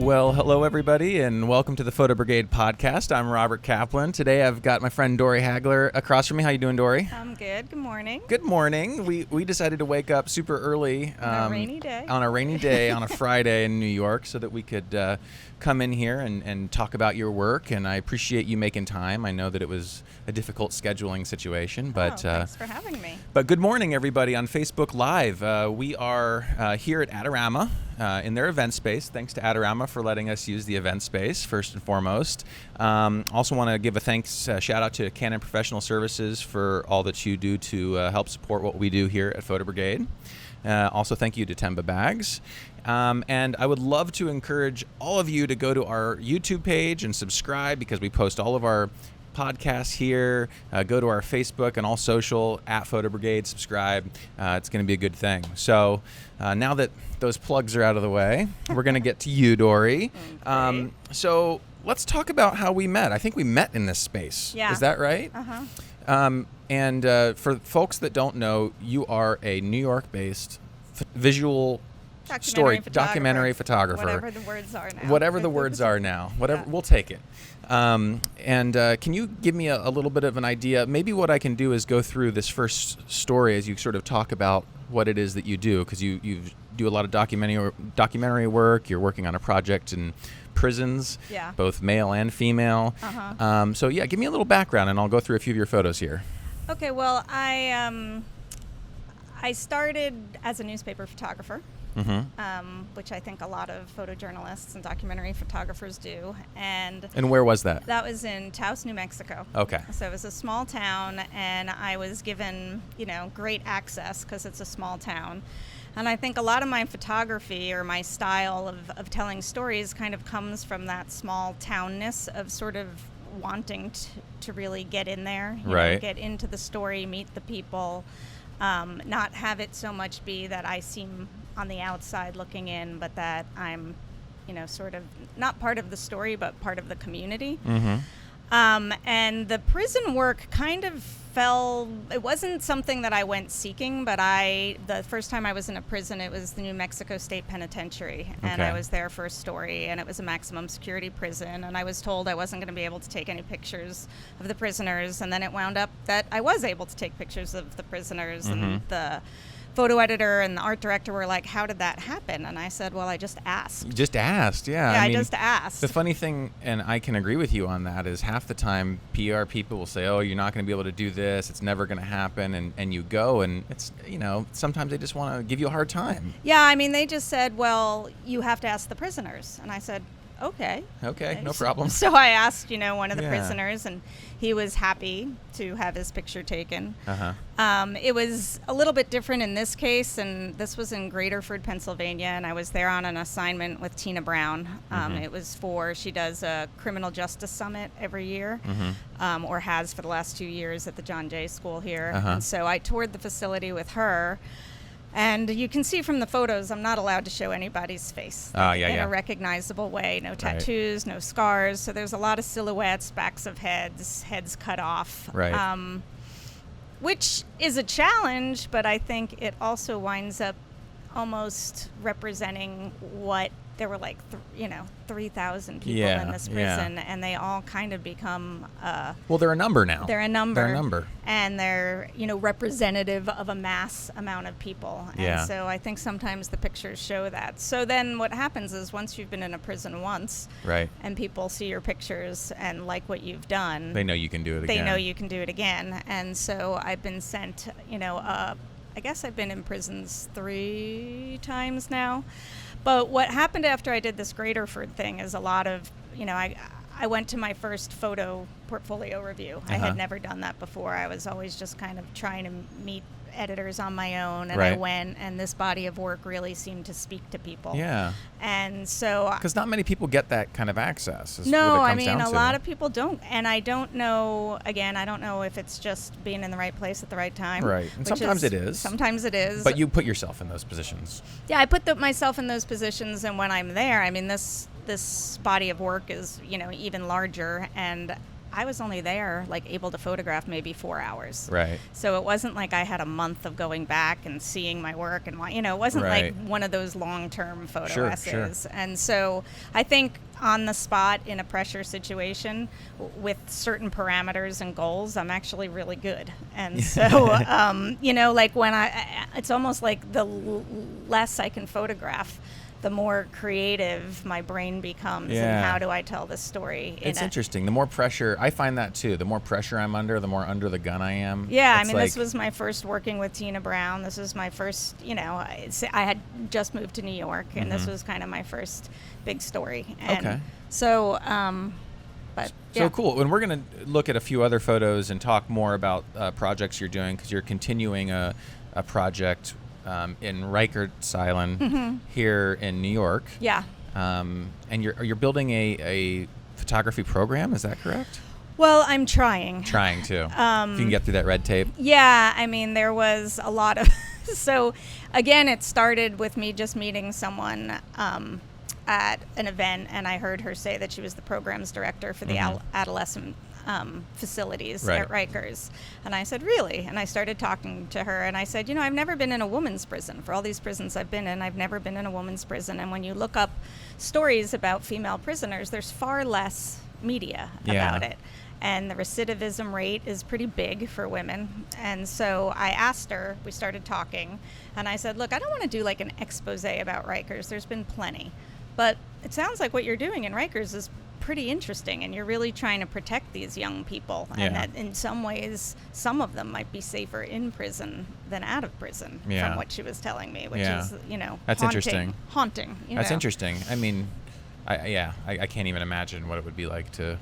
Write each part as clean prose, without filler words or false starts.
Well, hello everybody, and welcome to the Photo Brigade Podcast. I'm Robert Caplin. Today I've got my friend Dorie Hagler across from me. How you doing, Dorie? I'm good. Good morning. Good morning. We decided to wake up super early On a rainy day. On a rainy day on a Friday in New York so that we could come in here and talk about your work, and I appreciate you making time. I know that it was a difficult scheduling situation, but thanks for having me. But good morning, everybody, on Facebook Live. We are here at Adorama in their event space. Thanks to Adorama for letting us use the event space, first and foremost. Also want to give a shout out to Canon Professional Services for all that you do to help support what we do here at Photo Brigade. Also, thank you to Temba Bags. And I would love to encourage all of you to go to our YouTube page and subscribe, because we post all of our podcasts here. Go to our Facebook and all social at Photo Brigade. Subscribe. It's going to be a good thing. So now that those plugs are out of the way, we're going to get to you, Dorie. Okay. So let's talk about how we met. I think we met in this space. Yeah. Is that right? Uh-huh. And for folks that don't know, you are a New York-based visual documentary photographer. Whatever the words are now. Whatever the words are now. Whatever, Yeah. we'll take it. And can you give me a little bit of an idea? Maybe what I can do is go through this first story as you sort of talk about what it is that you do, because you do a lot of documentary work. You're working on a project in prisons, Yeah. both male and female. Uh-huh. So yeah, give me a little background, and I'll go through a few of your photos here. Okay, well, I started as a newspaper photographer, which I think a lot of photojournalists and documentary photographers do. And where was that? that was in Taos, New Mexico. Okay. So it was a small town, and I was given, great access because it's a small town. And I think a lot of my photography, or my style of telling stories, kind of comes from that small townness of sort of wanting to really get in there, Right. Get into the story, meet the people, not have it so much be that I seem on the outside looking in, but that I'm, sort of not part of the story, but part of the community. And the prison work kind of it wasn't something that I went seeking, but the first time I was in a prison, it was the New Mexico State Penitentiary, and Okay. I was there for a story, and it was a maximum security prison, and I was told I wasn't going to be able to take any pictures of the prisoners, and then it wound up that I was able to take pictures of the prisoners, and the photo editor and the art director were like, "How did that happen?" And I said, "Well, I just asked." You just asked, yeah. Yeah, I I mean, just asked. The funny thing, and I can agree with you on that, is half the time PR people will say, "Oh, you're not going to be able to do this. It's never going to happen." And you go, and it's, sometimes they just want to give you a hard time. Yeah, I mean, they just said, "Well, you have to ask the prisoners." And I said, "Okay." Okay, no problem. So I asked, one of the Yeah. prisoners, and he was happy to have his picture taken. Uh-huh. It was a little bit different in this case, and this was in Graterford, Pennsylvania, and I was there on an assignment with Tina Brown. It was she does a criminal justice summit every year, or has for the last 2 years at the John Jay School here. And so I toured the facility with her. And you can see from the photos, I'm not allowed to show anybody's face in a recognizable way. No tattoos, no scars. So there's a lot of silhouettes, backs of heads cut off. Right. Which is a challenge, but I think it also winds up almost representing what there were 3,000 people in this prison, and they all kind of become well, they're a number now. They're a number. And they're, representative of a mass amount of people. And so I think sometimes the pictures show that. So then what happens is, once you've been in a prison once, right, and people see your pictures and like what you've done, they know you can do it again. They know you can do it again. And so I've been sent, I guess I've been in prisons 3 times now. But what happened after I did this Graterford thing is a lot of, I went to my first photo portfolio review. I had never done that before. I was always just kind of trying to meet editors on my own, and I went, and this body of work really seemed to speak to people. Yeah. And so, because not many people get that kind of access. No, I mean, a lot of people don't, and I don't know. Again, I don't know if it's just being in the right place at the right time. Right, and sometimes it is. Sometimes it is. But you put yourself in those positions. Yeah, I put myself in those positions, and when I'm there, I mean, this body of work is, even larger, and I was only there, like, able to photograph maybe 4 hours. Right. So it wasn't like I had a month of going back and seeing my work, and it wasn't Right. like one of those long-term photo Sure, essays. sure. And so I think on the spot in a pressure situation with certain parameters and goals, I'm actually really good. And so, like when it's almost like the less I can photograph, the more creative my brain becomes. Yeah. And how do I tell this story? It's interesting. The more pressure, I find that too, the more pressure I'm under, the more under the gun I am. Yeah, It's this was my first working with Tina Brown. This was my first, I had just moved to New York, and this was kind of my first big story. And Okay. So, but yeah. So cool. And we're going to look at a few other photos and talk more about projects you're doing, because you're continuing a project in Rikers Island here in New York. Yeah. And you're building a photography program, is that correct? Well, I'm trying. Trying to. If you can get through that red tape. Yeah, there was a lot of... So, again, it started with me just meeting someone at an event, and I heard her say that she was the programs director for the adolescent facilities Right. at Rikers. And I said, really? And I started talking to her, and I said, I've never been in a woman's prison. For all these prisons I've been in, I've never been in a woman's prison. And when you look up stories about female prisoners, there's far less media about it. And the recidivism rate is pretty big for women. And so I asked her, we started talking, and I said, look, I don't want to do like an expose about Rikers. There's been plenty. But it sounds like what you're doing in Rikers is pretty interesting, and you're really trying to protect these young people. Yeah. And that in some ways, some of them might be safer in prison than out of prison, Yeah. from what she was telling me, which Yeah. is, That's interesting. Haunting. That's interesting. I can't even imagine what it would be like to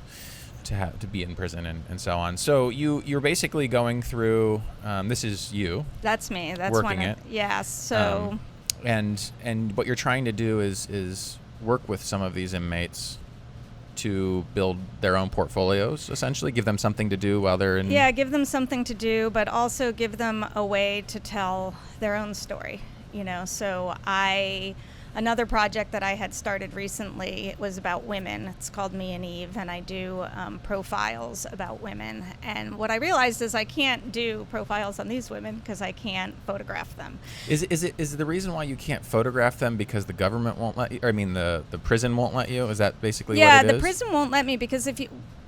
be in prison and so on. So you're basically going through. This is you. That's me. That's working one. it. Yeah. So. And what you're trying to do is work with some of these inmates to build their own portfolios, essentially, give them something to do while they're in. Yeah, give them something to do, but also give them a way to tell their own story. So another project that I had started recently was about women. It's called Me&Eve, and I do profiles about women. And what I realized is I can't do profiles on these women because I can't photograph them. Is the reason why you can't photograph them because the government won't let you? Or, the prison won't let you? Is that basically what it is? Yeah, the prison won't let me because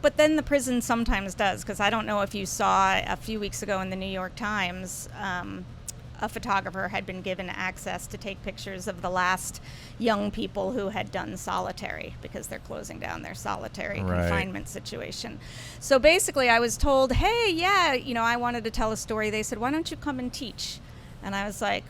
but then the prison sometimes does, because I don't know if you saw a few weeks ago in the New York Times, a photographer had been given access to take pictures of the last young people who had done solitary, because they're closing down their solitary confinement situation. So basically I was told, hey, yeah, I wanted to tell a story. They said, why don't you come and teach? And I was like,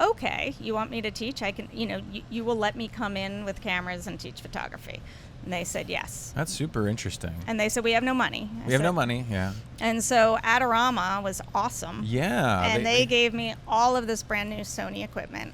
okay, you want me to teach? I can, you will let me come in with cameras and teach photography. And they said yes. That's super interesting. And they said, we have no money. We have no money, yeah. And so Adorama was awesome. Yeah. And they gave me all of this brand new Sony equipment.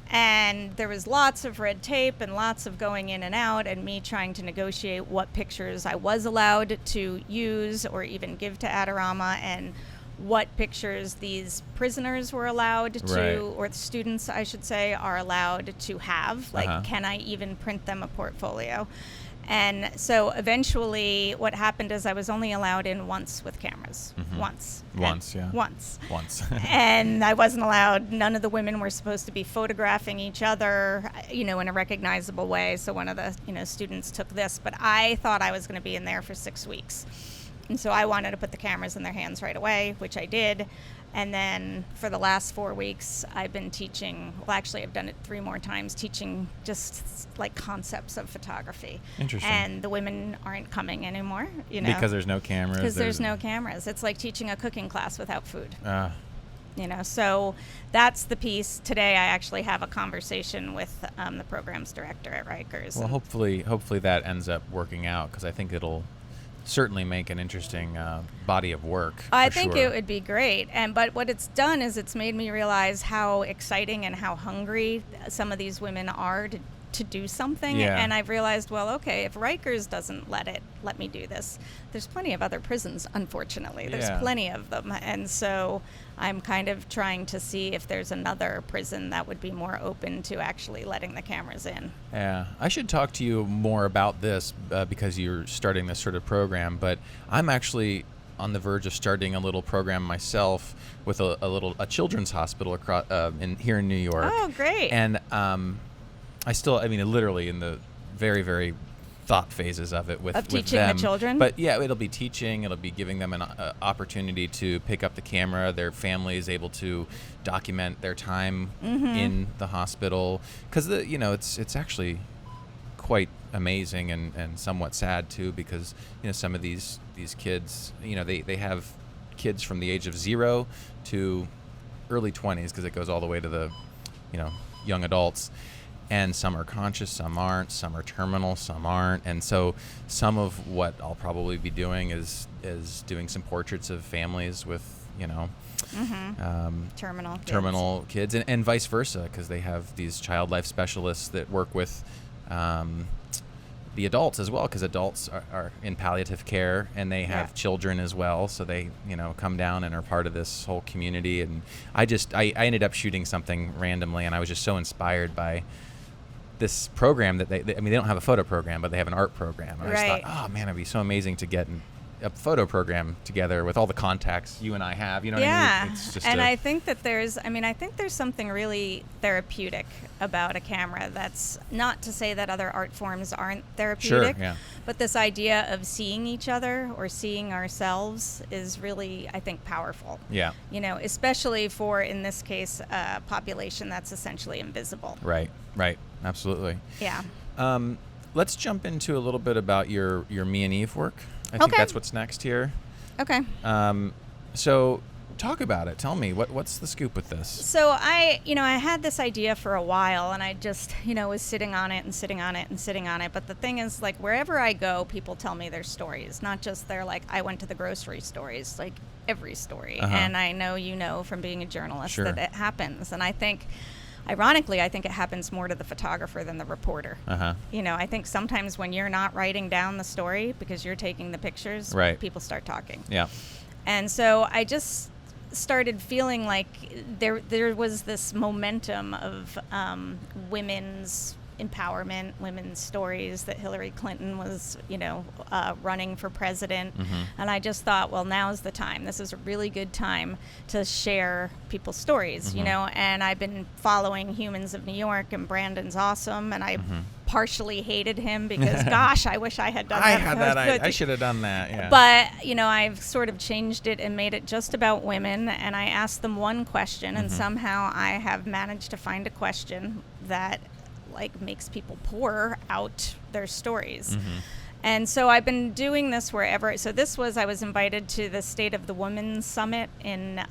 And there was lots of red tape and lots of going in and out, and me trying to negotiate what pictures I was allowed to use or even give to Adorama, and what pictures these prisoners were allowed to, or the students, I should say, are allowed to have. Like, can I even print them a portfolio? And so eventually what happened is I was only allowed in once with cameras. Once. Once. And I wasn't allowed, none of the women were supposed to be photographing each other, in a recognizable way. So one of the, students took this, but I thought I was going to be in there for 6 weeks. And so I wanted to put the cameras in their hands right away, which I did. And then for the last 4 weeks, I've been teaching, well, actually I've done it 3 more times, teaching just like concepts of photography. Interesting. And the women aren't coming anymore, Because there's no cameras. Because there's no cameras. It's like teaching a cooking class without food. So that's the piece. Today I actually have a conversation with the programs director at Rikers. Well, hopefully that ends up working out, because I think it'll certainly make an interesting body of work. I think it would be great. But what it's done is it's made me realize how exciting and how hungry some of these women are to do something. Yeah. And I've realized, well, okay, if Rikers doesn't let me do this, there's plenty of other prisons, unfortunately. There's plenty of them. And so I'm kind of trying to see if there's another prison that would be more open to actually letting the cameras in. Yeah, I should talk to you more about this because you're starting this sort of program, but I'm actually on the verge of starting a little program myself with a children's hospital across here in New York. Oh, great. And literally in the very, very thought phases of it with teaching them. the children. But yeah, it'll be teaching. It'll be giving them an opportunity to pick up the camera. Their family is able to document their time in the hospital because it's actually quite amazing and somewhat sad too, because some of these kids, they have kids from the age of 0 to early 20s, because it goes all the way to the young adults. And some are conscious, some aren't, some are terminal, some aren't. And so some of what I'll probably be doing is doing some portraits of families with, terminal kids and vice versa, because they have these child life specialists that work with the adults as well, because adults are in palliative care and they have children as well. So they, come down and are part of this whole community. And I ended up shooting something randomly, and I was just so inspired by this program that they don't have a photo program, but they have an art program. And I just thought, oh man, it'd be so amazing to get a photo program together with all the contacts you and I have. What I mean? It's just I think that there's something really therapeutic about a camera. That's not to say that other art forms aren't therapeutic. Sure, yeah. But this idea of seeing each other or seeing ourselves is really, I think, powerful. Yeah. Especially for, in this case, a population that's essentially invisible. Right. Absolutely. Yeah. Let's jump into a little bit about your me&Eve work. I think that's what's next here. Okay. So talk about it. Tell me, what's the scoop with this? So I had this idea for a while, and I just, was sitting on it. But the thing is, like, wherever I go, people tell me their stories, not just their, like, I went to the grocery stories, like every story. And I know, from being a journalist that it happens. And I think, ironically, it happens more to the photographer than the reporter. I think sometimes when you're not writing down the story because you're taking the pictures, people start talking. Yeah. And so I just started feeling like there was this momentum of women's empowerment, women's stories, that Hillary Clinton was, running for president. And I just thought, well, now's the time. This is a really good time to share people's stories, and I've been following Humans of New York, and Brandon's awesome, and I partially hated him because, gosh, I wish I had done that. I should have done that, yeah. But, I've sort of changed it and made it just about women, and I asked them one question, and somehow I have managed to find a question that makes people pour out their stories. And so I've been doing this wherever. So I was invited to the State of the Women Summit in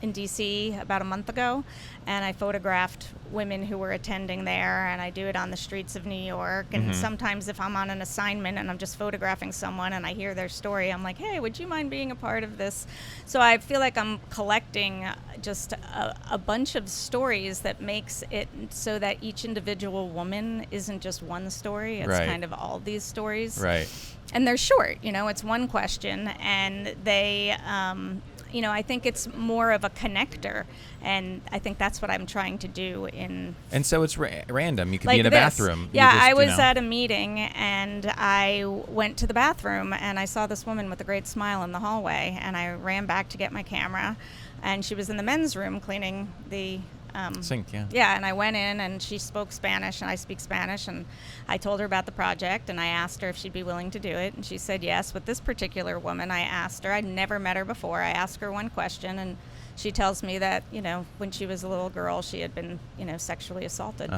DC about a month ago, and I photographed women who were attending there, and I do it on the streets of New York. And sometimes if I'm on an assignment and I'm just photographing someone and I hear their story, I'm like, hey, would you mind being a part of this? So I feel like I'm collecting just a bunch of stories that makes it so that each individual woman isn't just one story. It's kind of all these stories. Right. And they're short, it's one question, and they I think it's more of a connector, and I think that's what I'm trying to do And so it's random. You could be in a bathroom. Yeah, I was at a meeting, and I went to the bathroom, and I saw this woman with a great smile in the hallway, and I ran back to get my camera, and she was in the men's room cleaning the sink, yeah. Yeah, and I went in, and she spoke Spanish, and I speak Spanish, and I told her about the project, and I asked her if she'd be willing to do it, and she said yes. With this particular woman, I asked her, I'd never met her before, I asked her one question, and she tells me that, when she was a little girl, she had been, sexually assaulted.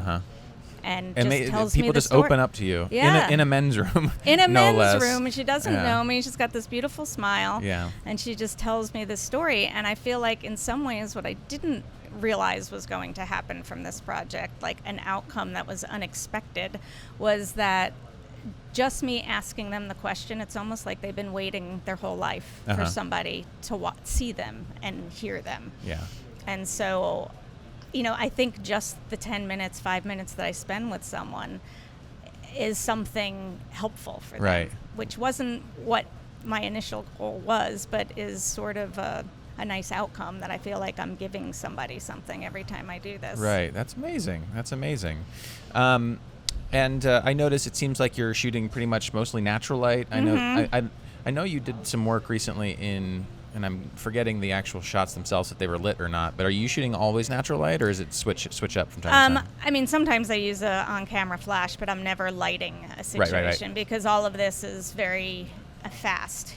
And tells people me the just story. Open up to you. Yeah. In a men's room. In a no men's less. room, and she doesn't know me. She's got this beautiful smile. Yeah. And she just tells me this story, and I feel like in some ways what I didn't realize was going to happen from this project, like an outcome that was unexpected, was that just me asking them the question, it's almost like they've been waiting their whole life for somebody to see them and hear them. Yeah. And so I think just the 10 minutes, 5 minutes that I spend with someone is something helpful for them, right. which wasn't what my initial goal was, but is sort of a nice outcome that I feel like I'm giving somebody something every time I do this. Right. That's amazing. And I notice it seems like you're shooting pretty much mostly natural light. I know I know you did some work recently and I'm forgetting the actual shots themselves, if they were lit or not, but are you shooting always natural light, or is it switch up from time to time? I mean, sometimes I use a on-camera flash, but I'm never lighting a situation because all of this is very fast.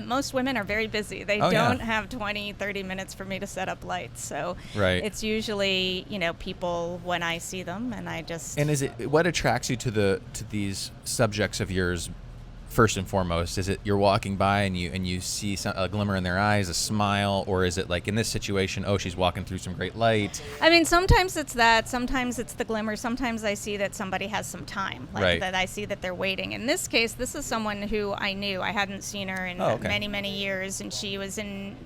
Most women are very busy. They don't have 20, 30 minutes for me to set up lights. So it's usually, people when I see them, and I just... And is it, what attracts you to these subjects of yours? First and foremost, is it you're walking by and you see a glimmer in their eyes, a smile, or is it like in this situation, oh, she's walking through some great light? I mean, sometimes it's that, sometimes it's the glimmer, sometimes I see that somebody has some time, that I see that they're waiting. In this case, this is someone who I knew. I hadn't seen her in many, many years, and she was in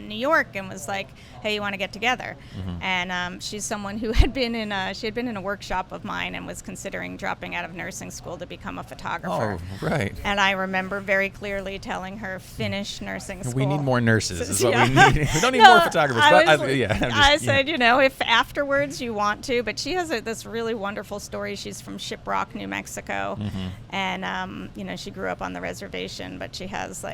New York and was like, hey, you want to get together? And she's someone who had been in a workshop of mine and was considering dropping out of nursing school to become a photographer. Oh, right. And I remember very clearly telling her, finish nursing school. We need more nurses is what we need. We don't need more photographers. I said, if afterwards you want to, but she has this really wonderful story. She's from Shiprock, New Mexico. And, she grew up on the reservation, but she has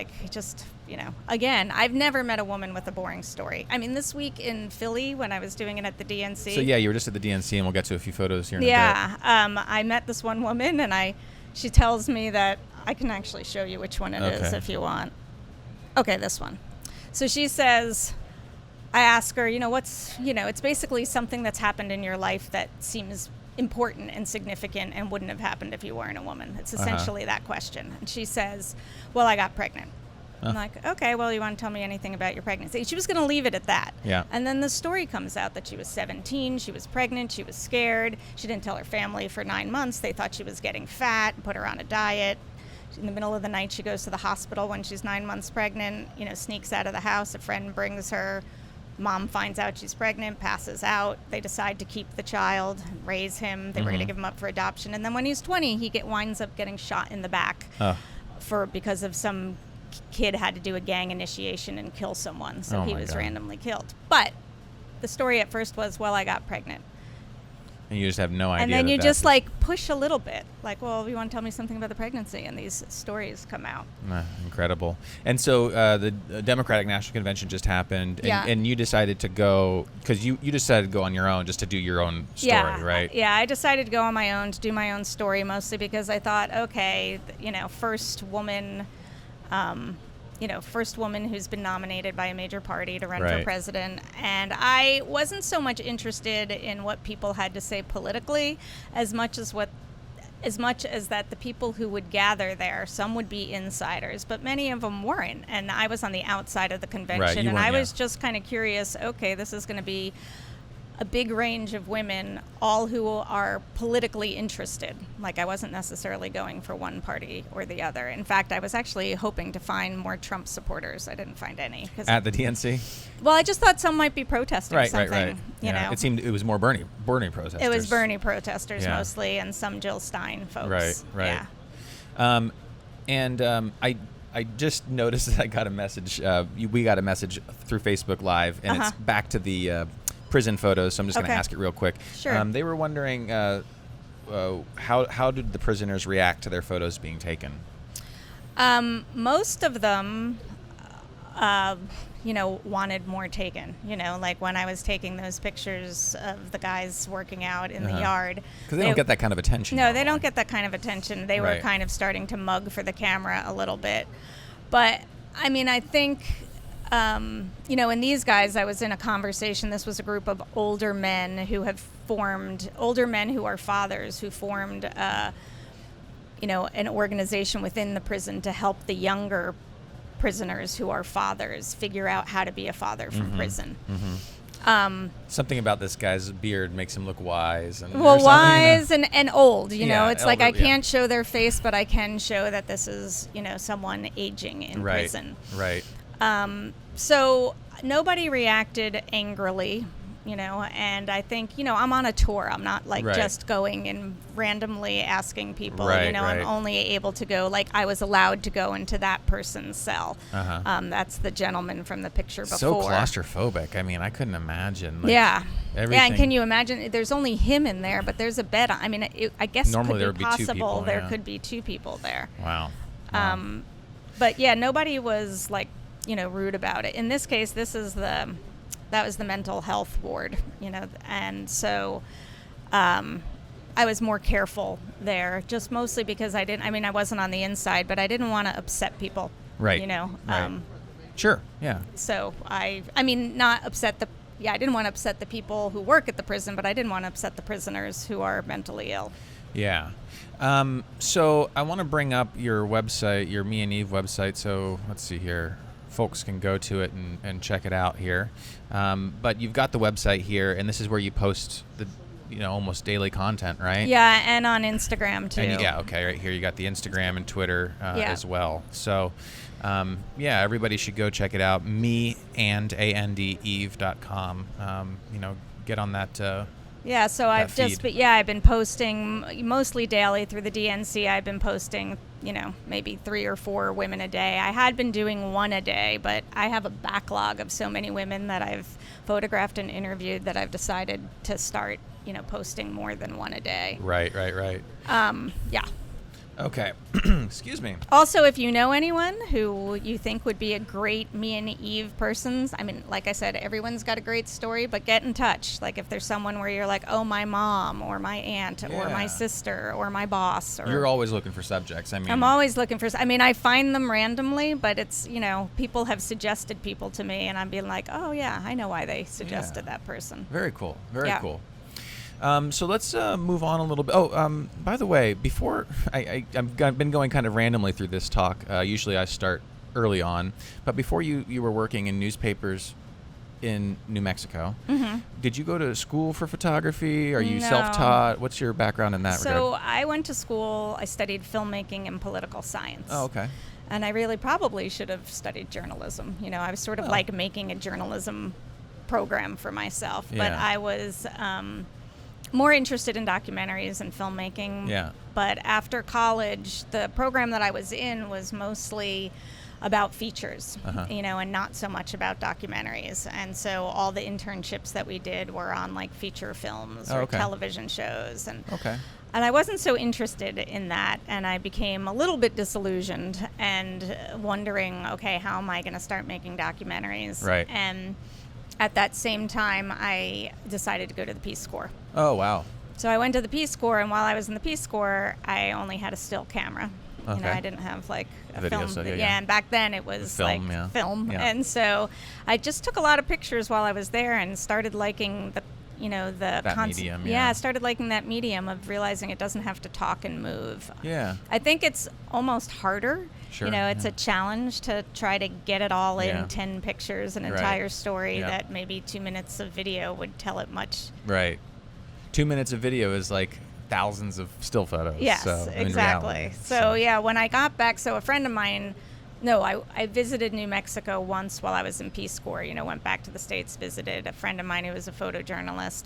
again, I've never met a woman with a boring story. I mean, this week in Philly, when I was doing it at the DNC. So, you were just at the DNC, and we'll get to a few photos here in a bit. I met this one woman, and she tells me that I can actually show you which one it is if you want. Okay, this one. So she says, I ask her, it's basically something that's happened in your life that seems important and significant and wouldn't have happened if you weren't a woman. It's essentially that question. And she says, well, I got pregnant. I'm like, okay, well, you want to tell me anything about your pregnancy? She was going to leave it at that. Yeah. And then the story comes out that she was 17, she was pregnant, she was scared. She didn't tell her family for 9 months. They thought she was getting fat, put her on a diet. In the middle of the night, she goes to the hospital when she's 9 months pregnant, sneaks out of the house. A friend brings her. Mom finds out she's pregnant, passes out. They decide to keep the child, raise him. They were going to give him up for adoption. And then when he's 20, he winds up getting shot in the back because of some kid had to do a gang initiation and kill someone. So he was randomly killed. But the story at first was, well, I got pregnant. And you just have no idea. And then you just push a little bit. Like, well, you want to tell me something about the pregnancy? And these stories come out. Incredible. And so the Democratic National Convention just happened. And you decided to go, because you decided to go on your own just to do your own story, right? Yeah, I decided to go on my own to do my own story, mostly because I thought, okay, first woman who's been nominated by a major party to run for president. And I wasn't so much interested in what people had to say politically as much as that the people who would gather there, some would be insiders, but many of them weren't. And I was on the outside of the convention, and I was just kind of curious, okay, this is going to be a big range of women, all who are politically interested. Like, I wasn't necessarily going for one party or the other. In fact, I was actually hoping to find more Trump supporters. I didn't find any. At the DNC? Well, I just thought some might be protesting something. Right. It seemed it was more Bernie protesters. It was Bernie protesters mostly, and some Jill Stein folks. Right. Yeah. I just noticed that I got a message. We got a message through Facebook Live, and it's back to the prison photos, so I'm just going to ask it real quick. Sure. They were wondering how did the prisoners react to their photos being taken? Most of them, wanted more taken. Like when I was taking those pictures of the guys working out in the yard. Because they don't get that kind of attention. No, they don't get that kind of attention. They were kind of starting to mug for the camera a little bit. But, I mean, I think... in these guys, I was in a conversation. This was a group of older men who are fathers who formed, an organization within the prison to help the younger prisoners who are fathers figure out how to be a father from prison. Something about this guy's beard makes him look wise. And wise and old. It's like I can't show their face, but I can show that this is, someone aging in prison. Right. So nobody reacted angrily. and I think, I'm on a tour. I'm not like Right. just going and randomly asking people, Right, I'm right. only able to go, like I was allowed to go into that person's cell. Uh-huh. That's the gentleman from the picture before. So claustrophobic. I mean, I couldn't imagine. Like, Yeah. everything. Yeah, and can you imagine? There's only him in there, but there's a bed. I mean, I guess Normally there it would could be be two possible people, there yeah. could be 2 people there. Wow. But yeah, nobody was like, rude about it. In this case, that was the mental health ward, and so I was more careful there, just mostly because I wasn't on the inside, but I didn't want to upset people. Right. Right. Sure. Yeah. So I not upset I didn't want to upset the people who work at the prison, but I didn't want to upset the prisoners who are mentally ill. Yeah. So I want to bring up your website, your me&Eve website. So let's see here. Folks can go to it and check it out here. But you've got the website here, and this is where you post the, almost daily content, right? Yeah, and on Instagram too. And okay, right here you got the Instagram and Twitter as well. So, everybody should go check it out. me&Eve.com. Get on that. Yeah, so I've been posting mostly daily through the DNC. I've been posting, maybe 3 or 4 women a day. I had been doing 1 a day, but I have a backlog of so many women that I've photographed and interviewed that I've decided to start, posting more than 1 a day. Right. Yeah. Okay. Excuse me. Also, if you know anyone who you think would be a great me&Eve person, I mean, like I said, everyone's got a great story, but get in touch. Like if there's someone where you're like, oh, my mom or my aunt or my sister or my boss. You're always looking for subjects. I'm always looking for, I find them randomly, but it's, people have suggested people to me and I'm being like, oh yeah, I know why they suggested that person. Very cool. Very cool. So let's move on a little bit. Oh, by the way, before I've been going kind of randomly through this talk. Usually I start early on, but before you were working in newspapers in New Mexico, did you go to school for photography? Are you self-taught? What's your background in that regard? So I went to school. I studied filmmaking and political science. Oh, okay. And I really probably should have studied journalism. I was sort of like making a journalism program for myself, but I was more interested in documentaries and filmmaking. Yeah. But after college, the program that I was in was mostly about features, and not so much about documentaries. And so all the internships that we did were on like feature films or television shows. And I wasn't so interested in that. And I became a little bit disillusioned and wondering, okay, how am I going to start making documentaries? Right. And at that same time, I decided to go to the Peace Corps. Oh, wow. So I went to the Peace Corps, and while I was in the Peace Corps, I only had a still camera. Okay. I didn't have like a Video film. studio, And back then it was film, like film. Yeah. And so I just took a lot of pictures while I was there and started liking the medium. I started liking that medium of realizing it doesn't have to talk and move. Yeah. I think it's almost harder. Sure. It's a challenge to try to get it all in 10 pictures, an entire story that maybe 2 minutes of video would tell it much. Right. 2 minutes of video is like thousands of still photos. Yes, exactly. So when I got back, a friend of mine, I visited New Mexico once while I was in Peace Corps, went back to the States, visited a friend of mine who was a photojournalist,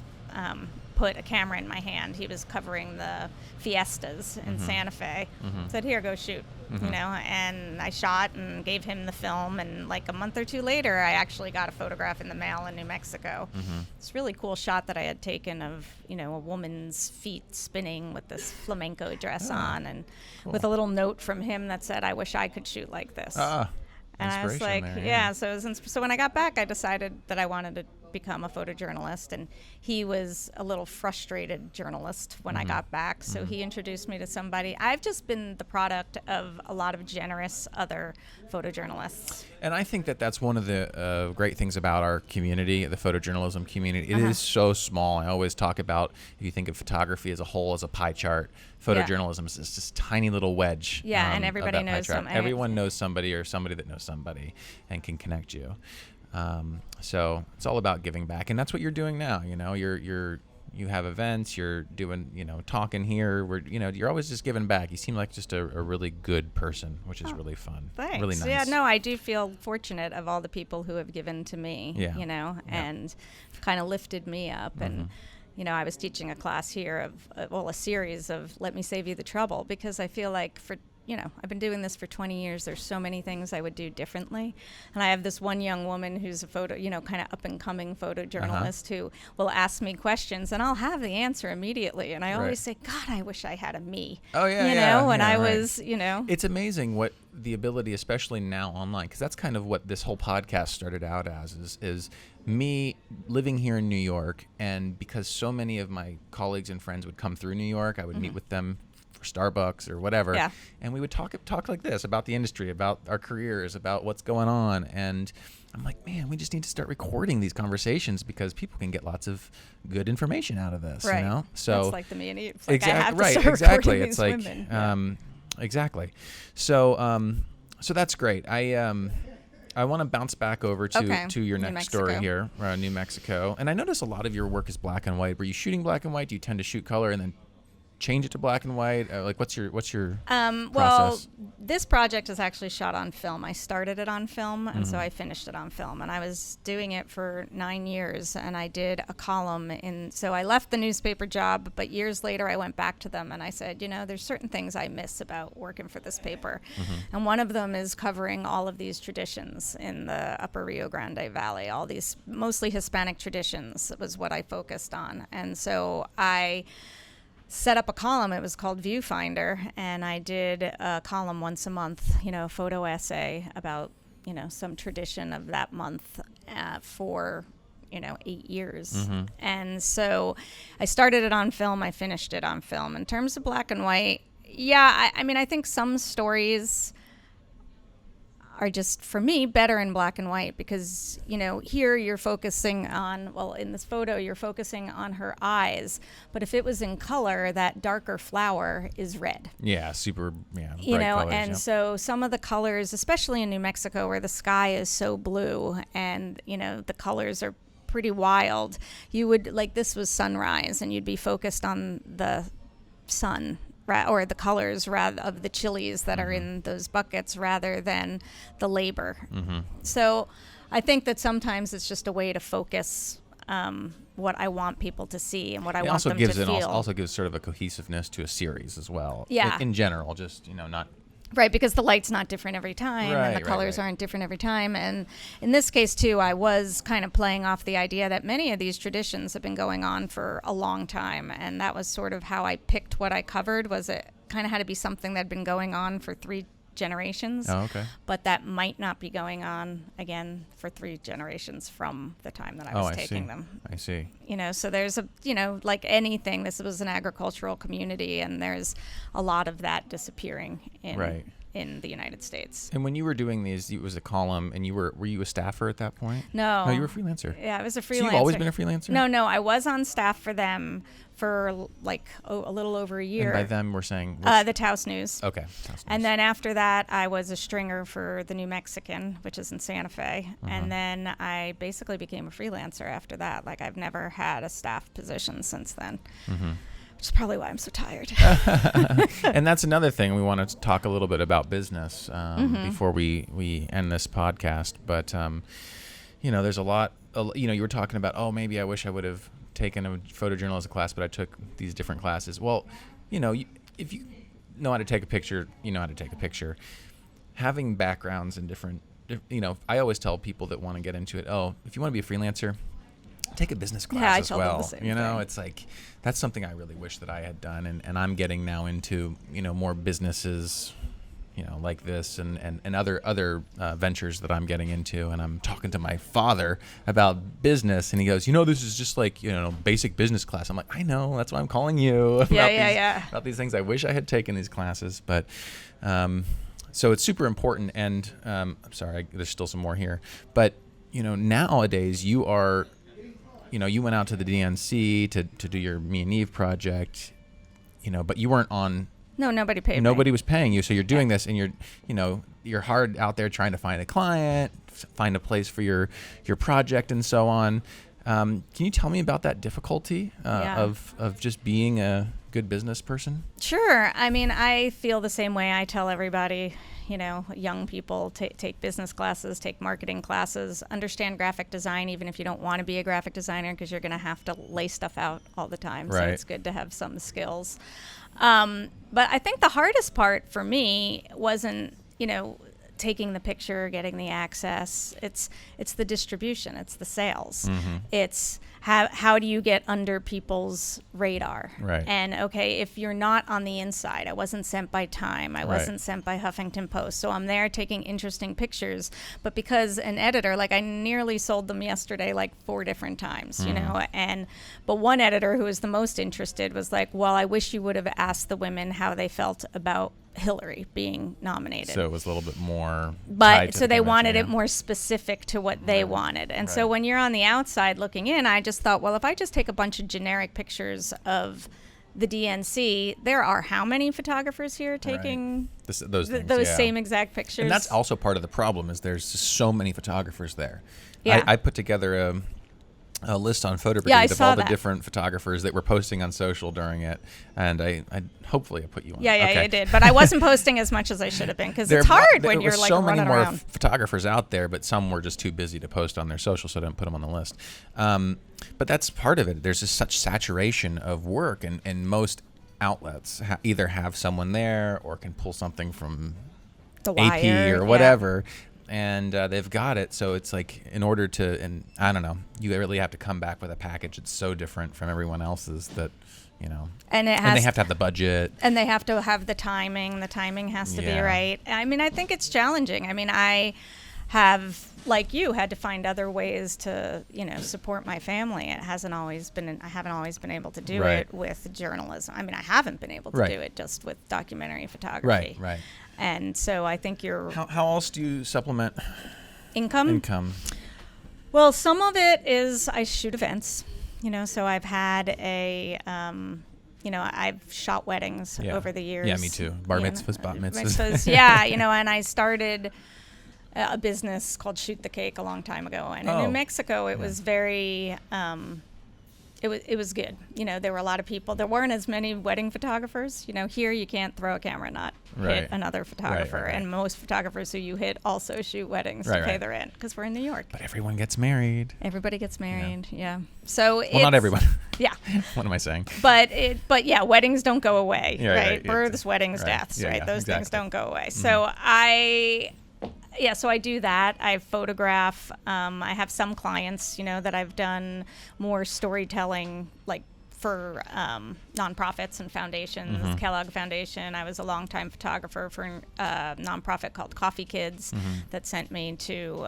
put a camera in my hand. He was covering the fiestas in Santa Fe. Said, here, go shoot. And I shot and gave him the film, and like a month or 2 later I actually got a photograph in the mail in New Mexico. It's a really cool shot that I had taken of a woman's feet spinning with this flamenco dress on, and with a little note from him that said, I wish I could shoot like this. And I was like, so when I got back, I decided that I wanted to become a photojournalist, and he was a little frustrated journalist when I got back, so he introduced me to somebody. I've just been the product of a lot of generous other photojournalists. And I think that that's one of the great things about our community, the photojournalism community. It is so small. I always talk about, if you think of photography as a whole, as a pie chart, photojournalism is just this tiny little wedge. And everybody knows somebody. Everyone knows somebody or somebody that knows somebody and can connect you. So it's all about giving back, and that's what you're doing now. You're you have events, you're doing, talking here. You're always just giving back. You seem like just a really good person, which is really fun. Thanks. Really nice. Yeah, no, I do feel fortunate of all the people who have given to me, and kind of lifted me up. And, I was teaching a class here a series of Let Me Save You the Trouble, because I feel like I've been doing this for 20 years. There's so many things I would do differently. And I have this one young woman who's a kind of up and coming photojournalist who will ask me questions, and I'll have the answer immediately. And I always say, God, I wish I had a me. Oh, yeah. When I was, It's amazing what the ability, especially now online, because that's kind of what this whole podcast started out as, is me living here in New York. And because so many of my colleagues and friends would come through New York, I would meet with them Starbucks or whatever, and we would talk like this about the industry, about our careers, about what's going on. And I'm like, man, we just need to start recording these conversations because people can get lots of good information out of this, right. So it's like the me&Eve. Exactly. It's like women. Exactly. So that's great. I want to bounce back over to your next story here, New Mexico. And I notice a lot of your work is black and white. Were you shooting black and white? Do you tend to shoot color and then change it to black and white? What's your process? Well, this project is actually shot on film. I started it on film, and so I finished it on film. And I was doing it for 9 years, and I did a column so I left the newspaper job, but years later I went back to them and I said, there's certain things I miss about working for this paper. And one of them is covering all of these traditions in the upper Rio Grande Valley. All these mostly Hispanic traditions was what I focused on. And so I set up a column. It was called Viewfinder, and I did a column once a month, photo essay about, some tradition of that month for, 8 years. And so I started it on film. I finished it on film. In terms of black and white, I think some stories are just, for me, better in black and white because, here you're focusing on, in this photo, you're focusing on her eyes. But if it was in color, that darker flower is red. Yeah, bright colors, and so some of the colors, especially in New Mexico where the sky is so blue and, the colors are pretty wild, you would, this was sunrise, and you'd be focused on the sun or the colors rather of the chilies that are in those buckets rather than the labor. So I think that sometimes it's just a way to focus what I want people to see and what I want them to feel. It also gives sort of a cohesiveness to a series as well. Yeah. In general, just, not... Right, because the light's not different every time, and the colors aren't different every time. And in this case, too, I was kind of playing off the idea that many of these traditions have been going on for a long time. And that was sort of how I picked what I covered, was it kind of had to be something that had been going on for 3 generations. Oh, okay. But that might not be going on again for 3 generations from the time that I was taking them. I see. So there's like anything, this was an agricultural community, and there's a lot of that disappearing in the United States. And when you were doing these, it was a column, and were you a staffer at that point? No. No, you were a freelancer. Yeah, I was a freelancer. So you've always been a freelancer? No, I was on staff for them for a little over a year. And by them, we're saying? The Taos News. Okay. Taos News. And then after that, I was a stringer for the New Mexican, which is in Santa Fe. And then I basically became a freelancer after that. I've never had a staff position since then. Which is probably why I'm so tired. And that's another thing. We want to talk a little bit about business before we end this podcast. But, there's a lot, you were talking about, maybe I wish I would have taken a photojournalism class, but I took these different classes. Well, if you know how to take a picture, you know how to take a picture. Having backgrounds in different, I always tell people that want to get into it, if you want to be a freelancer, take a business class as well. Yeah, I told them the same thing. It's like, that's something I really wish that I had done. And I'm getting now into, more businesses, like this and other ventures that I'm getting into. And I'm talking to my father about business, and he goes, this is just like, basic business class. I'm like, I know, that's why I'm calling you about these things. I wish I had taken these classes, but, so it's super important. And, I'm sorry, there's still some more here, but, nowadays you are, you went out to the DNC to do your me&Eve project, but you weren't on. No, nobody paid me. Nobody was paying you. So you're doing this, and you're hard out there trying to find a client, find a place for your project and so on. Can you tell me about that difficulty of just being a good business person? Sure. I mean, I feel the same way. I tell everybody, young people, take business classes, take marketing classes, understand graphic design, even if you don't want to be a graphic designer, because you're going to have to lay stuff out all the time. Right. So it's good to have some skills. But I think the hardest part for me wasn't, taking the picture, getting the access. It's the distribution. It's the sales. Mm-hmm. It's how do you get under people's radar? Right. And okay, if you're not on the inside, I wasn't sent by Time. I wasn't sent by Huffington Post. So I'm there taking interesting pictures. But because an editor, I nearly sold them yesterday, 4 different times, but one editor who was the most interested was like, well, I wish you would have asked the women how they felt about Hillary being nominated. So it was a little bit more but so they wanted it more specific to what they wanted. And so when you're on the outside looking in, I just thought, well, if I just take a bunch of generic pictures of the DNC, there are how many photographers here taking those same exact pictures? And that's also part of the problem, is there's just so many photographers there. Yeah. I put together a list on Photo Brigade of all the that. different photographers that were posting on social during it, and I hopefully I put you on. Yeah, you did, but I wasn't posting as much as I should have been, because it's hard when you're so many running more around. photographers out there, but some were just too busy to post on their social, so I didn't put them on the list. But that's part of it. There's just such saturation of work, and most outlets either have someone there or can pull something from The AP Wire, or whatever. And they've got it, so it's in order to, and I don't know, you really have to come back with a package that's so different from everyone else's that, and they have to have the budget, and they have to have the timing. The timing has to be right. I mean, I think it's challenging. I mean, I have, like you, had to find other ways to, support my family. I haven't always been able to do it with journalism. I mean, I haven't been able to do it just with documentary photography. Right. And so I think How else do you supplement income? Well, some of it is I shoot events, so I've had I've shot weddings over the years. Yeah, me too. Bar mitzvahs, bat mitzvahs. And I started a business called Shoot the Cake a long time ago. And in New Mexico, it was very... It was good. There were a lot of people. There weren't as many wedding photographers. Here you can't throw a camera and not hit another photographer. Right. And most photographers who you hit also shoot weddings to pay their rent, because we're in New York. But everyone gets married. Everybody gets married. Yeah. So not everyone. Yeah. What am I saying? But weddings don't go away. Right. Births, weddings, deaths. Yeah, right. Those things don't go away. Mm-hmm. So I do that. I photograph. I have some clients, that I've done more storytelling, for nonprofits and foundations. Mm-hmm. Kellogg Foundation. I was a longtime photographer for a nonprofit called Coffee Kids that sent me to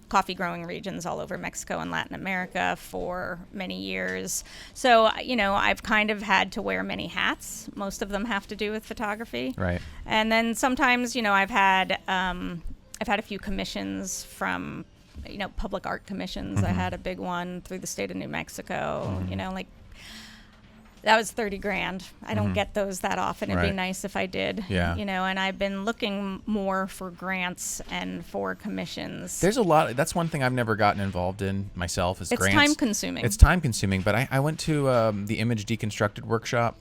coffee growing regions all over Mexico and Latin America for many years. So, I've kind of had to wear many hats. Most of them have to do with photography. Right. And then sometimes, I've had a few commissions from, public art commissions. I had a big one through the state of New Mexico, that was $30,000. I don't get those that often. It'd be nice if I did. Yeah. And I've been looking more for grants and for commissions. There's a lot. That's one thing I've never gotten involved in myself, is grants. It's time consuming. It's time consuming, but I went to the Image Deconstructed workshop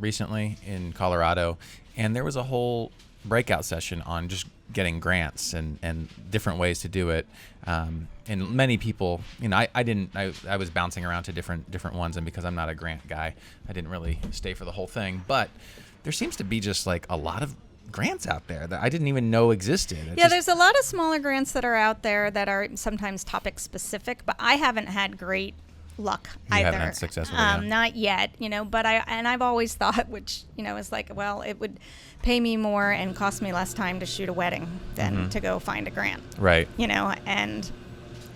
recently in Colorado, and there was a whole breakout session on just getting grants and different ways to do it. And many people, I was bouncing around to different ones, and because I'm not a grant guy, I didn't really stay for the whole thing. But there seems to be just a lot of grants out there that I didn't even know existed. There's a lot of smaller grants that are out there that are sometimes topic specific, but I haven't had great luck either. Haven't had success with it, not yet, but I've always thought, which, is it would pay me more and cost me less time to shoot a wedding than to go find a grant. Right. And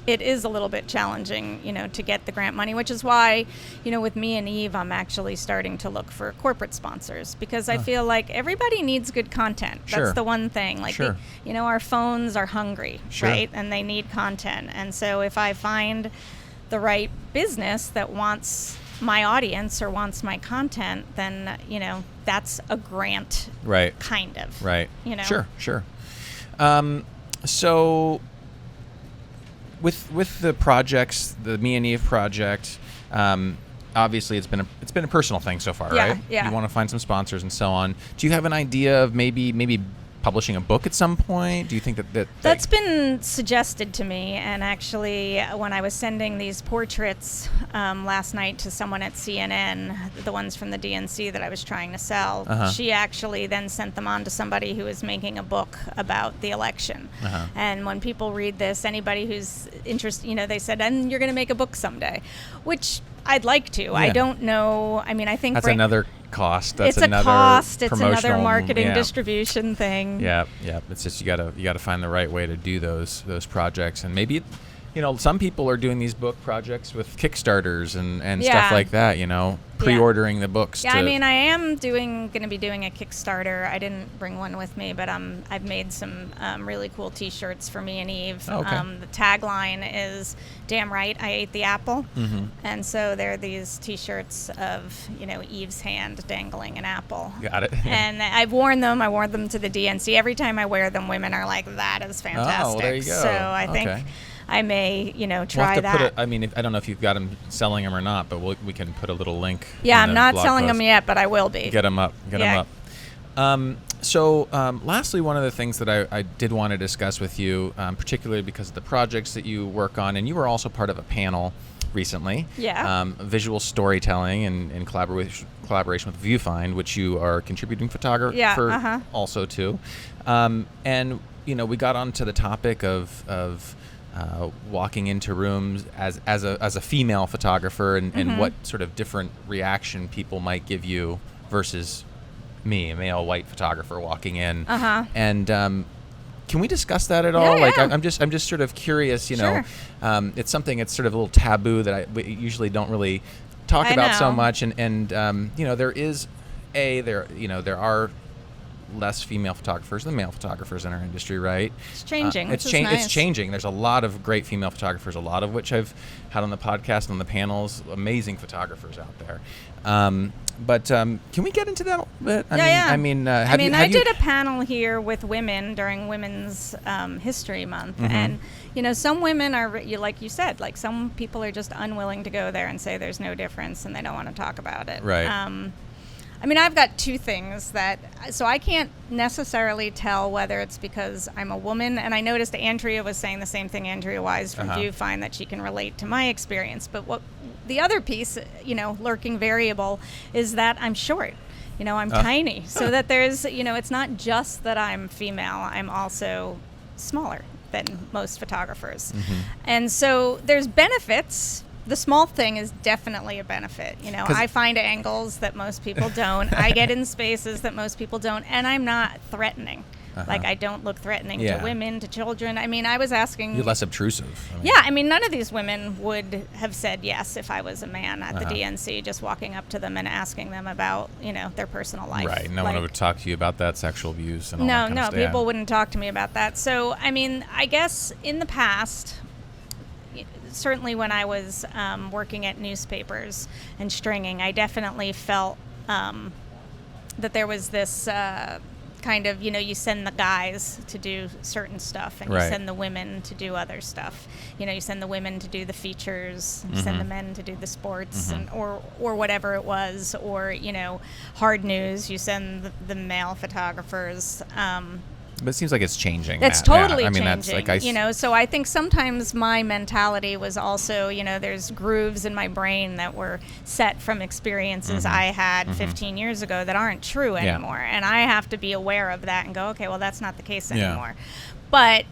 it is a little bit challenging, to get the grant money, which is why, with me&Eve, I'm actually starting to look for corporate sponsors, because I feel like everybody needs good content. Sure. That's the one thing. Sure. Our phones are hungry, sure. right? And they need content. And so if I find the right business that wants my audience or wants my content, then, that's a grant. Right. Kind of. Right. Sure. So with the projects, the me&Eve project, obviously it's been a personal thing so far, right? Yeah. You want to find some sponsors and so on. Do you have an idea of maybe publishing a book at some point? Do you think that's been suggested to me? And actually, when I was sending these portraits last night to someone at CNN, the ones from the DNC that I was trying to sell, she actually then sent them on to somebody who was making a book about the election. And when people read this, anybody who's interested, they said, and you're going to make a book someday, which I'd like to. Yeah. I don't know. I mean, I think that's another cost. That's it's another a cost. It's promotional, another marketing distribution thing. Yeah. It's just you gotta find the right way to do those projects, and maybe, some people are doing these book projects with Kickstarters and stuff like that. Pre-ordering the books. Yeah, I mean, I am going to be doing a Kickstarter. I didn't bring one with me, but I've made some really cool T-shirts for me&Eve. Oh, okay. The tagline is "Damn right, I ate the apple," and so there are these T-shirts of Eve's hand dangling an apple. Got it. And I've worn them. I wore them to the DNC. Every time I wear them, women are like, "That is fantastic." Oh, well, there you go. So I think I may, try that. I don't know if you've got them selling them or not, but we can put a little link. Yeah, I'm not selling them yet, but I will be. Get them up. So lastly, one of the things that I did want to discuss with you, particularly because of the projects that you work on, and you were also part of a panel recently. Yeah. Visual storytelling in collaboration with Viewfind, which you are contributing photographer also to. And we got onto the topic of walking into rooms as a female photographer and what sort of different reaction people might give you versus me, a male white photographer walking in. And can we discuss that at all? Yeah. I'm just sort of curious. Sure. It's something that's sort of a little taboo that we usually don't really talk about so much. And there are less female photographers than male photographers in our industry, right? It's changing. It's changing. There's a lot of great female photographers, a lot of which I've had on the podcast and on the panels. Amazing photographers out there. But can we get into that a bit? I did a a panel here with women during Women's History Month, and some women are, like you said, like some people are just unwilling to go there and say there's no difference, and they don't want to talk about it. Right. I've got two things so I can't necessarily tell whether it's because I'm a woman, and I noticed Andrea was saying the same thing, Andrea Wise from Viewfind, that she can relate to my experience. But what the other piece, lurking variable, is that I'm short. I'm tiny. So that there's, it's not just that I'm female, I'm also smaller than most photographers. And so there's benefits. The small thing is definitely a benefit. I find angles that most people don't. I get in spaces that most people don't, and I'm not threatening. Like, I don't look threatening to women, to children. I was asking... You're less obtrusive. None of these women would have said yes if I was a man at the DNC, just walking up to them and asking them about, their personal life. Right. No one would talk to you about that, sexual abuse and all that kind of stuff. No, people wouldn't talk to me about that. So, I guess in the past... Certainly when I was working at newspapers and stringing, I definitely felt that there was this kind of, you send the guys to do certain stuff, and you send the women to do other stuff. You send the women to do the features, you send the men to do the sports, and or whatever it was, or, hard news, you send the male photographers. But it seems like it's changing. It's totally changing. That's like so I think sometimes my mentality was also, there's grooves in my brain that were set from experiences I had 15 years ago that aren't true anymore. And I have to be aware of that and go, okay, well, that's not the case anymore. But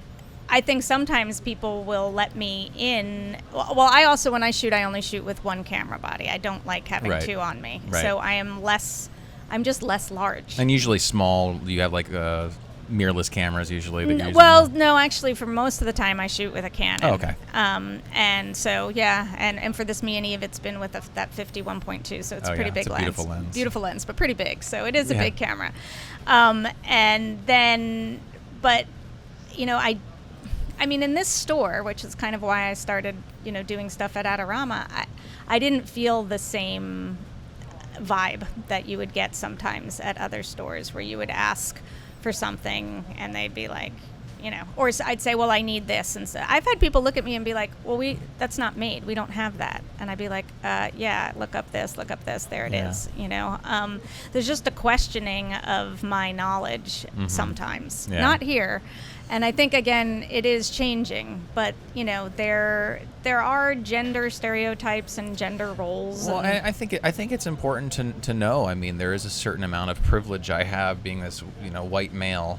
I think sometimes people will let me in. Well, I also, when I shoot, I only shoot with one camera body. I don't like having two on me. Right. So I'm just less large. And usually small, you have like mirrorless cameras usually that use no, actually for most of the time I shoot with a Canon. Oh, okay. And so and for this me&Eve it's been with that 51.2, so it's a pretty big lens. Beautiful lens, but pretty big. So it is a big camera. And then but in this store, which is kind of why I started, doing stuff at Adorama, I didn't feel the same vibe that you would get sometimes at other stores where you would ask for something and they'd be like, or I'd say, well, I need this. And so I've had people look at me and be like, well, that's not made. We don't have that. And I'd be like, yeah, look up this, there it is. There's just a questioning of my knowledge sometimes, not here. And I think, again, it is changing, but, there are gender stereotypes and gender roles. Well, I think it's important to know. I mean, there is a certain amount of privilege I have being this, white male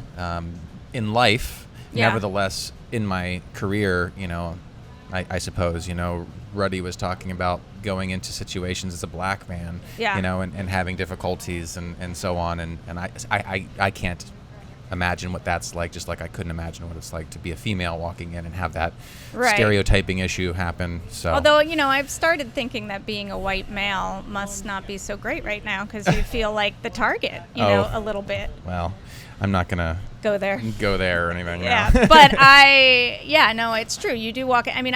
in life. Yeah. Nevertheless, in my career, I suppose, Ruddy was talking about going into situations as a black man, and having difficulties and so on. And I can't imagine what that's like, just like I couldn't imagine what it's like to be a female walking in and have that stereotyping issue happen. So, although, I've started thinking that being a white male must not be so great right now, because you feel like the target, a little bit. Well, I'm not going to go there or anything. Yeah, no. But it's true. You do walk. I mean,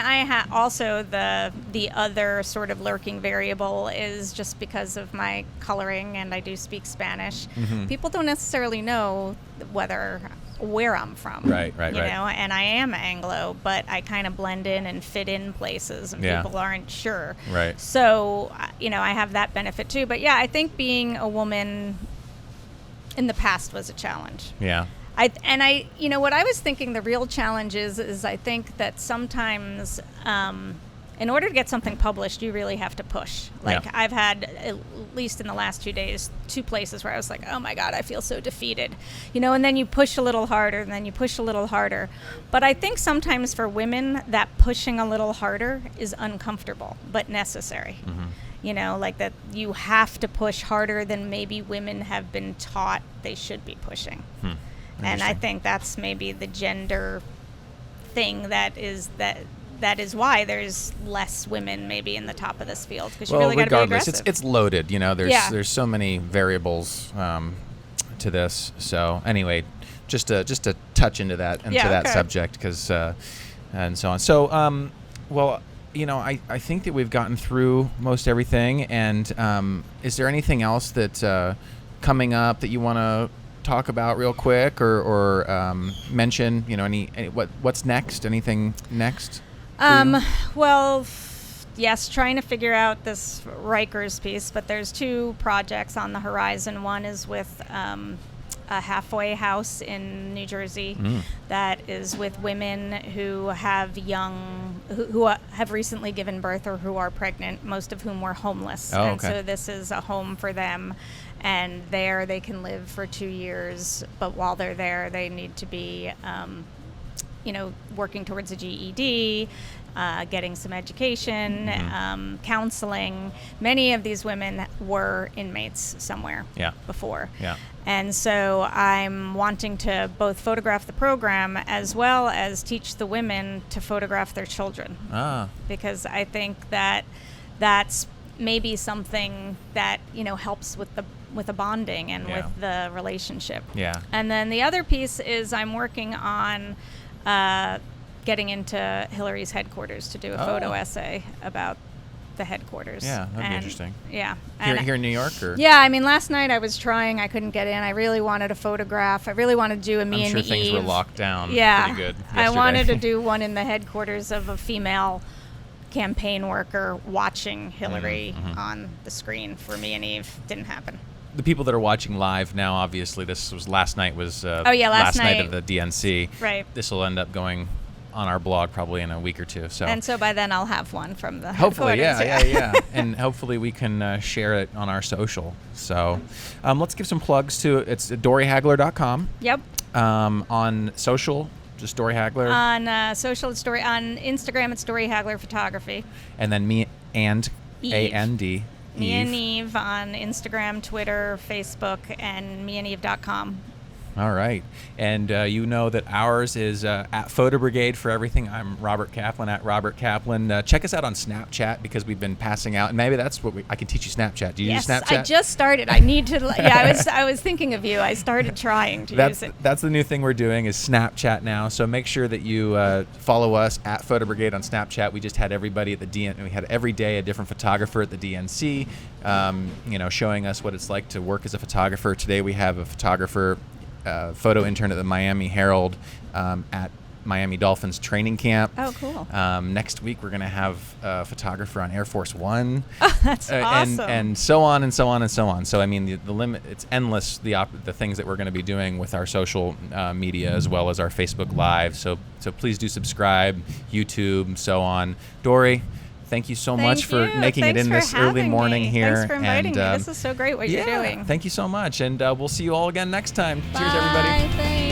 also the other sort of lurking variable is just because of my coloring, and I do speak Spanish. Mm-hmm. People don't necessarily know where I'm from. Right. And I am Anglo, but I kind of blend in and fit in places, and people aren't sure. Right. So, I have that benefit too. But I think being a woman in the past was a challenge. Yeah. What I was thinking the real challenge is I think that sometimes in order to get something published, you really have to push. I've had, at least in the last 2 days, 2 places where I was like, oh my God, I feel so defeated. And then you push a little harder, and then you push a little harder. But I think sometimes for women, that pushing a little harder is uncomfortable, but necessary. Mm-hmm. That you have to push harder than maybe women have been taught they should be pushing. And I think that's maybe the gender thing that is why there's less women maybe in the top of this field, because you really got to be aggressive. It's loaded. There's so many variables to this. So anyway, just to touch into that subject, because and so on. So I think that we've gotten through most everything. And is there anything else that coming up that you want to talk about real quick, or mention? What's next? Anything next? Well, yes, trying to figure out this Rikers piece, but there's 2 projects on the horizon. One is with a halfway house in New Jersey that is with women who have who have recently given birth or who are pregnant, most of whom were homeless. Oh, okay. And so this is a home for them, and there they can live for 2 years, but while they're there, they need to be working towards a GED, getting some education, counseling. Many of these women were inmates somewhere before. Yeah. And so I'm wanting to both photograph the program as well as teach the women to photograph their children. Because I think that that's maybe something that, helps with the bonding and with the relationship. Yeah. And then the other piece is I'm working on getting into Hillary's headquarters to do a photo essay about the headquarters. Yeah, that'd be interesting. Yeah. Here in New York? Or? Yeah, I mean, last night I was trying. I couldn't get in. I really wanted to photograph. I really wanted to do a me&Eve. I'm sure things were locked down pretty good yesterday. I wanted to do one in the headquarters of a female campaign worker watching Hillary on the screen for me&Eve. Didn't happen. The people that are watching live now, obviously, last night was last night of the DNC. Right. This will end up going on our blog probably in a week or 2. And so by then I'll have one from the hopefully, headquarters. Yeah. And hopefully we can share it on our social. So let's give some plugs to it's DorieHagler.com. Yep. On social, just Dorie Hagler. On social, it's Dorie. On Instagram, it's Dorie Hagler Photography. And then me and Eve. A-N-D. me&Eve on Instagram, Twitter, Facebook, and me&Eve.com. All right. And you know that ours is at Photo Brigade for everything. I'm Robert Caplin at Robert Caplin. Check us out on Snapchat, because we've been passing out. And maybe that's what I can teach you Snapchat. Do you use Snapchat? I just started. I need to. I was thinking of you. I started trying to use it. That's the new thing we're doing is Snapchat now. So make sure that you follow us at Photo Brigade on Snapchat. We just had everybody at the DNC. We had every day a different photographer at the DNC, showing us what it's like to work as a photographer. Today we have a photographer photo intern at the Miami Herald at Miami Dolphins training camp. Oh, cool. Next week, we're going to have a photographer on Air Force One. Oh, that's awesome. And so on and so on and so on. So, I mean, the limit, it's endless, the things that we're going to be doing with our social media as well as our Facebook Live. So please do subscribe, YouTube, so on. Dorie, thank you so much for making it in this early morning here. Thanks for inviting me. This is so great what you're doing. Thank you so much. And we'll see you all again next time. Bye. Cheers, everybody. Thanks.